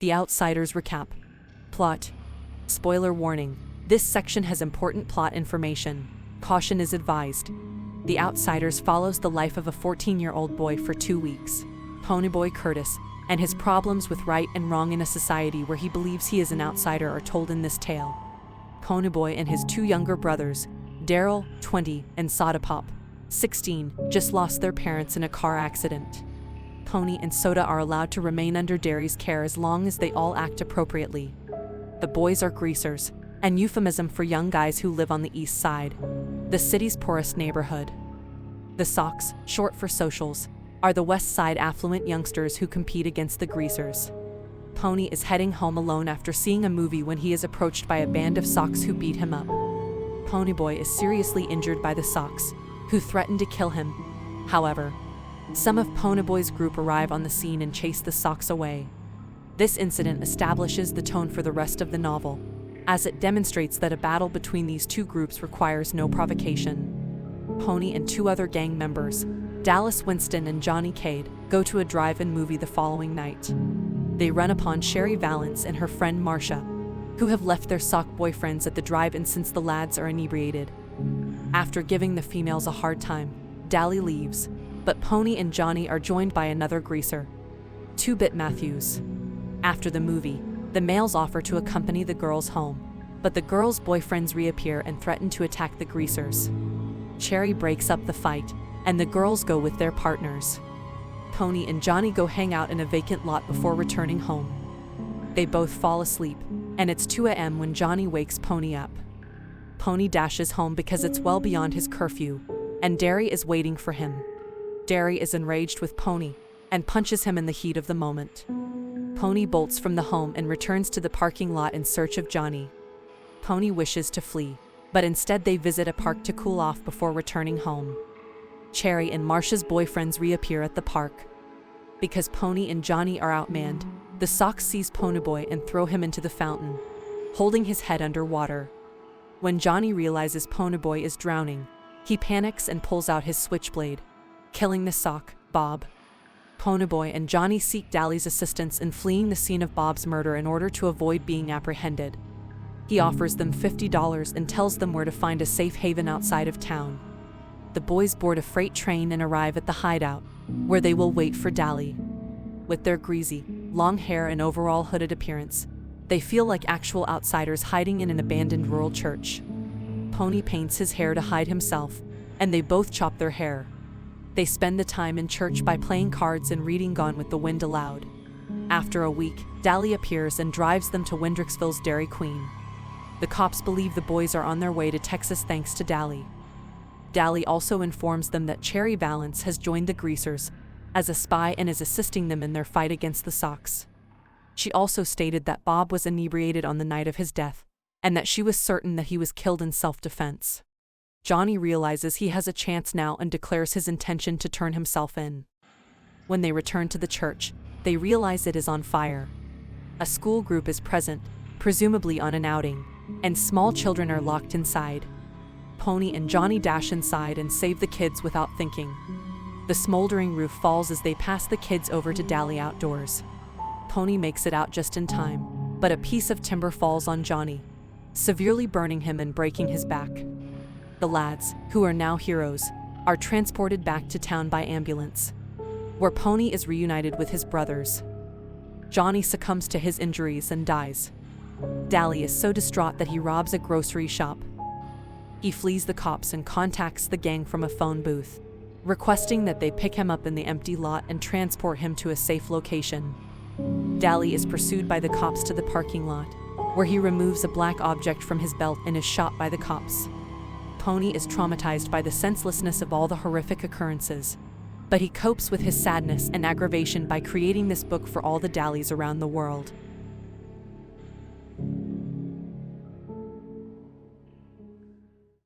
The Outsiders Recap. Plot. Spoiler warning. This section has important plot information. Caution is advised. The Outsiders follows the life of a 14-year-old boy for 2 weeks, Ponyboy Curtis, and his problems with right and wrong in a society where he believes he is an outsider are told in this tale. Ponyboy and his 2 younger brothers, Daryl, 20, and Soda Pop, 16, just lost their parents in a car accident. Pony and Soda are allowed to remain under Derry's care as long as they all act appropriately. The boys are greasers, an euphemism for young guys who live on the east side, the city's poorest neighborhood. The socs, short for socials, are the west side affluent youngsters who compete against the greasers. Pony is heading home alone after seeing a movie when he is approached by a band of socs who beat him up. Ponyboy is seriously injured by the socs, who threaten to kill him. However, some of Ponyboy's group arrive on the scene and chase the socs away. This incident establishes the tone for the rest of the novel, as it demonstrates that a battle between these 2 groups requires no provocation. Pony and 2 other gang members, Dallas Winston and Johnny Cade, go to a drive-in movie the following night. They run upon Sherry Valance and her friend Marcia, who have left their sock boyfriends at the drive-in since the lads are inebriated. After giving the females a hard time, Dally leaves, but Pony and Johnny are joined by another greaser, 2-Bit Matthews. After the movie, the males offer to accompany the girls home, but the girls' boyfriends reappear and threaten to attack the greasers. Cherry breaks up the fight, and the girls go with their partners. Pony and Johnny go hang out in a vacant lot before returning home. They both fall asleep, and it's 2 a.m. when Johnny wakes Pony up. Pony dashes home because it's well beyond his curfew, and Derry is waiting for him. Derry is enraged with Pony and punches him in the heat of the moment. Pony bolts from the home and returns to the parking lot in search of Johnny. Pony wishes to flee, but instead they visit a park to cool off before returning home. Cherry and Marcia's boyfriends reappear at the park. Because Pony and Johnny are outmanned, the socs seize Ponyboy and throw him into the fountain, holding his head underwater. When Johnny realizes Ponyboy is drowning, he panics and pulls out his switchblade, killing the soc, Bob. Ponyboy and Johnny seek Dally's assistance in fleeing the scene of Bob's murder in order to avoid being apprehended. He offers them $50 and tells them where to find a safe haven outside of town. The boys board a freight train and arrive at the hideout, where they will wait for Dally. With their greasy, long hair and overall hooded appearance, they feel like actual outsiders hiding in an abandoned rural church. Pony paints his hair to hide himself, and they both chop their hair. They spend the time in church by playing cards and reading Gone with the Wind aloud. After a week, Dally appears and drives them to Windrixville's Dairy Queen. The cops believe the boys are on their way to Texas thanks to Dally. Dally also informs them that Cherry Valance has joined the greasers as a spy and is assisting them in their fight against the socs. She also stated that Bob was inebriated on the night of his death, and that she was certain that he was killed in self-defense. Johnny realizes he has a chance now and declares his intention to turn himself in. When they return to the church, they realize it is on fire. A school group is present, presumably on an outing, and small children are locked inside. Pony and Johnny dash inside and save the kids without thinking. The smoldering roof falls as they pass the kids over to Dally outdoors. Pony makes it out just in time, but a piece of timber falls on Johnny, severely burning him and breaking his back. The lads, who are now heroes, are transported back to town by ambulance, where Pony is reunited with his brothers. Johnny succumbs to his injuries and dies. Dally is so distraught that he robs a grocery shop. He flees the cops and contacts the gang from a phone booth, requesting that they pick him up in the empty lot and transport him to a safe location. Dally is pursued by the cops to the parking lot, where he removes a black object from his belt and is shot by the cops. Pony is traumatized by the senselessness of all the horrific occurrences, but he copes with his sadness and aggravation by creating this book for all the Dallys around the world.